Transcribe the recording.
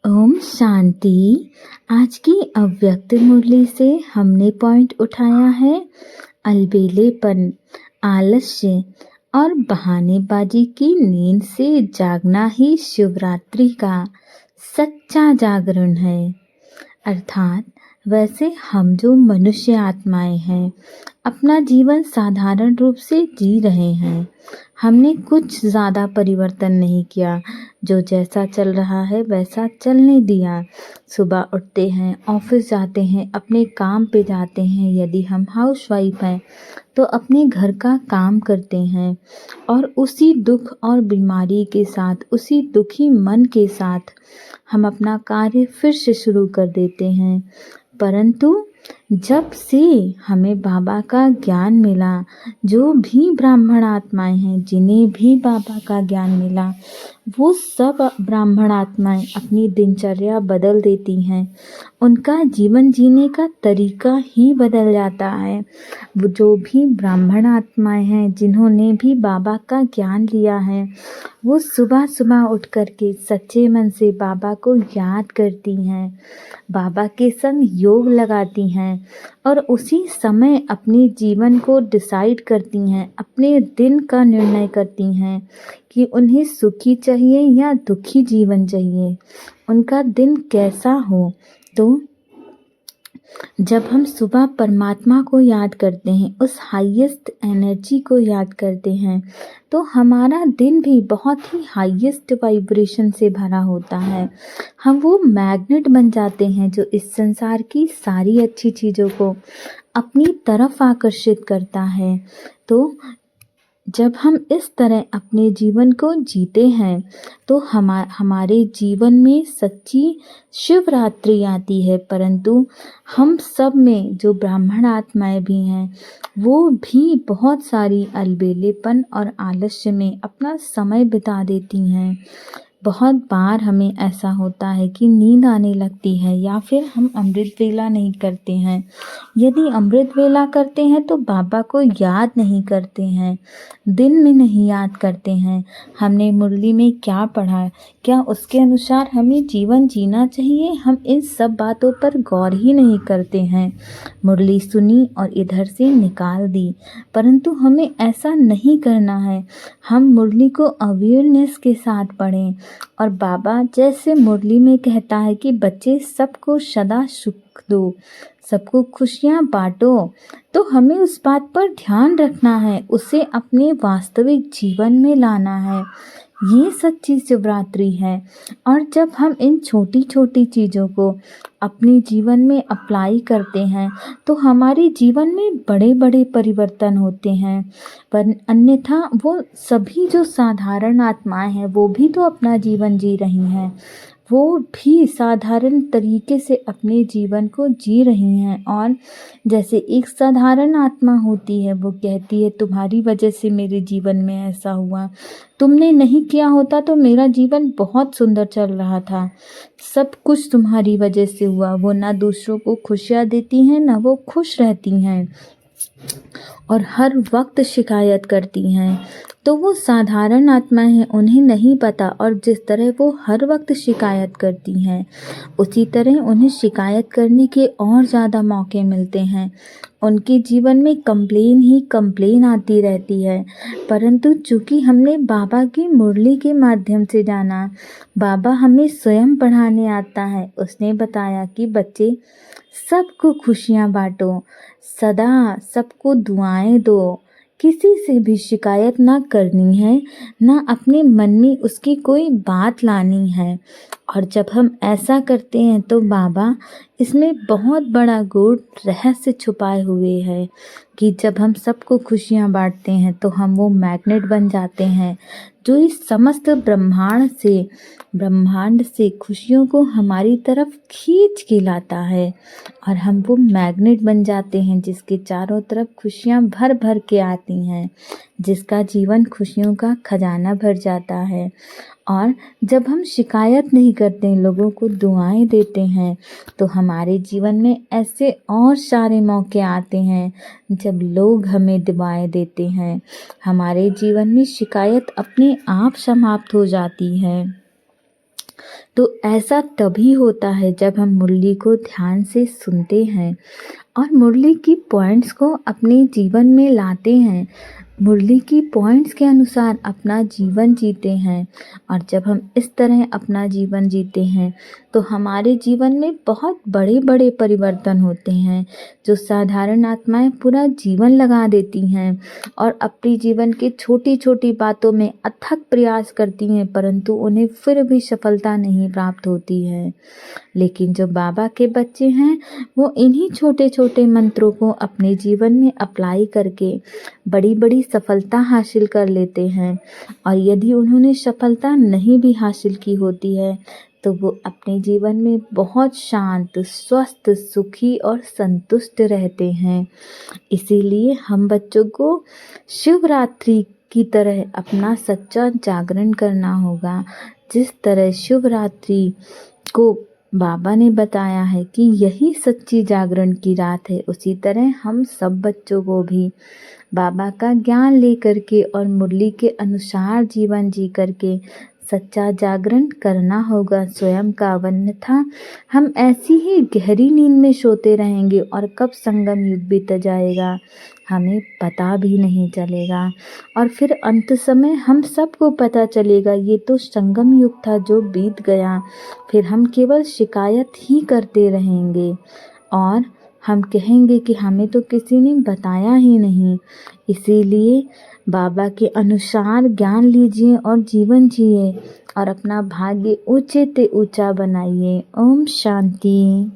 ओम शांति। आज की अव्यक्त मुरली से हमने पॉइंट उठाया है अलबेलेपन, आलस्य और बहानेबाजी की नींद से जागना ही शिवरात्रि का सच्चा जागरण है। अर्थात वैसे हम जो मनुष्य आत्माएं हैं अपना जीवन साधारण रूप से जी रहे हैं। हमने कुछ ज़्यादा परिवर्तन नहीं किया, जो जैसा चल रहा है वैसा चलने दिया। सुबह उठते हैं, ऑफिस जाते हैं, अपने काम पे जाते हैं। यदि हम हाउसवाइफ हैं तो अपने घर का काम करते हैं और उसी दुख और बीमारी के साथ, उसी दुखी मन के साथ हम अपना कार्य फिर से शुरू कर देते हैं। परंतु जब से हमें बाबा का ज्ञान मिला, जो भी ब्राह्मण आत्माएं हैं जिन्हें भी बाबा का ज्ञान मिला, वो सब ब्राह्मण आत्माएं अपनी दिनचर्या बदल देती हैं। उनका जीवन जीने का तरीका ही बदल जाता है। वो जो भी ब्राह्मण आत्माएं हैं जिन्होंने भी बाबा का ज्ञान लिया है, वो सुबह सुबह उठ कर के सच्चे मन से बाबा को याद करती हैं, बाबा के संग योग लगाती हैं और उसी समय अपने जीवन को डिसाइड करती हैं, अपने दिन का निर्णय करती हैं कि उन्हें सुखी चाहिए या दुखी जीवन चाहिए, उनका दिन कैसा हो। तो जब हम सुबह परमात्मा को याद करते हैं, उस हाईएस्ट एनर्जी को याद करते हैं, तो हमारा दिन भी बहुत ही हाईएस्ट वाइब्रेशन से भरा होता है। हम वो मैग्नेट बन जाते हैं जो इस संसार की सारी अच्छी चीज़ों को अपनी तरफ आकर्षित करता है। तो जब हम इस तरह अपने जीवन को जीते हैं तो हमारे जीवन में सच्ची शिवरात्रि आती है। परंतु हम सब में जो ब्राह्मण आत्माएं भी हैं, वो भी बहुत सारी अलबेलेपन और आलस्य में अपना समय बिता देती हैं। बहुत बार हमें ऐसा होता है कि नींद आने लगती है या फिर हम अमृत वेला नहीं करते हैं। यदि अमृत वेला करते हैं तो बाबा को याद नहीं करते हैं, दिन में नहीं याद करते हैं। हमने मुरली में क्या पढ़ा, क्या उसके अनुसार हमें जीवन जीना चाहिए, हम इन सब बातों पर गौर ही नहीं करते हैं। मुरली सुनी और इधर से निकाल दी, परंतु हमें ऐसा नहीं करना है। हम मुरली को अवेयरनेस के साथ पढ़ें और बाबा जैसे मुरली में कहता है कि बच्चे सबको सदा सुख दो, सबको खुशियाँ बांटो, तो हमें उस बात पर ध्यान रखना है, उसे अपने वास्तविक जीवन में लाना है। ये सच्ची शिवरात्रि है। और जब हम इन छोटी छोटी चीज़ों को अपने जीवन में अप्लाई करते हैं तो हमारे जीवन में बड़े बड़े परिवर्तन होते हैं। पर अन्यथा वो सभी जो साधारण आत्माएं हैं वो भी तो अपना जीवन जी रही हैं, वो भी साधारण तरीके से अपने जीवन को जी रही हैं। और जैसे एक साधारण आत्मा होती है, वो कहती है तुम्हारी वजह से मेरे जीवन में ऐसा हुआ, तुमने नहीं किया होता तो मेरा जीवन बहुत सुंदर चल रहा था, सब कुछ तुम्हारी वजह से हुआ। वो ना दूसरों को खुशियाँ देती हैं, ना वो खुश रहती हैं और हर वक्त शिकायत करती हैं। तो वो साधारण आत्माएं हैं, उन्हें नहीं पता। और जिस तरह वो हर वक्त शिकायत करती हैं, उसी तरह उन्हें शिकायत करने के और ज़्यादा मौके मिलते हैं। उनके जीवन में कंप्लेन ही कंप्लेन आती रहती है। परंतु चूँकि हमने बाबा की मुरली के माध्यम से जाना, बाबा हमें स्वयं पढ़ाने आता है। उसने बताया कि बच्चे सबको खुशियाँ बांटो, सदा सबको दुआएं दो, किसी से भी शिकायत ना करनी है, ना अपने मन में उसकी कोई बात लानी है। और जब हम ऐसा करते हैं तो बाबा इसमें बहुत बड़ा गूढ़ रहस्य छुपाए हुए है कि जब हम सबको खुशियाँ बांटते हैं तो हम वो मैग्नेट बन जाते हैं जो इस समस्त ब्रह्मांड से खुशियों को हमारी तरफ खींच के लाता है। और हम वो मैग्नेट बन जाते हैं जिसके चारों तरफ खुशियाँ भर भर के आती हैं, जिसका जीवन खुशियों का खजाना भर जाता है। और जब हम शिकायत नहीं करते, लोगों को दुआएं देते हैं, तो हमारे जीवन में ऐसे और सारे मौके आते हैं जब लोग हमें दुआएं देते हैं। हमारे जीवन में शिकायत अपने आप समाप्त हो जाती है। तो ऐसा तभी होता है जब हम मुरली को ध्यान से सुनते हैं और मुरली की पॉइंट्स को अपने जीवन में लाते हैं, मुरली की पॉइंट्स के अनुसार अपना जीवन जीते हैं। और जब हम इस तरह अपना जीवन जीते हैं तो हमारे जीवन में बहुत बड़े बड़े परिवर्तन होते हैं, जो साधारण आत्माएं पूरा जीवन लगा देती हैं और अपनी जीवन की छोटी छोटी बातों में अथक प्रयास करती हैं, परंतु उन्हें फिर भी सफलता नहीं प्राप्त होती है। लेकिन जो बाबा के बच्चे हैं वो इन्हीं छोटे छोटे मंत्रों को अपने जीवन में अप्लाई करके बड़ी बड़ी सफलता हासिल कर लेते हैं। और यदि उन्होंने सफलता नहीं भी हासिल की होती है तो वो अपने जीवन में बहुत शांत, स्वस्थ, सुखी और संतुष्ट रहते हैं। इसीलिए हम बच्चों को शिवरात्रि की तरह अपना सच्चा जागरण करना होगा। जिस तरह शिवरात्रि को बाबा ने बताया है कि यही सच्ची जागरण की रात है, उसी तरह हम सब बच्चों को भी बाबा का ज्ञान लेकर के और मुरली के अनुसार जीवन जी करके सच्चा जागरण करना होगा स्वयं का। अन्यथा हम ऐसी ही गहरी नींद में सोते रहेंगे और कब संगम युग बीत जाएगा हमें पता भी नहीं चलेगा। और फिर अंत समय हम सबको पता चलेगा ये तो संगम युग था जो बीत गया। फिर हम केवल शिकायत ही करते रहेंगे और हम कहेंगे कि हमें तो किसी ने बताया ही नहीं। इसीलिए बाबा के अनुसार ज्ञान लीजिए और जीवन जिए और अपना भाग्य ऊंचे ते ऊंचा बनाइए। ओम शांति।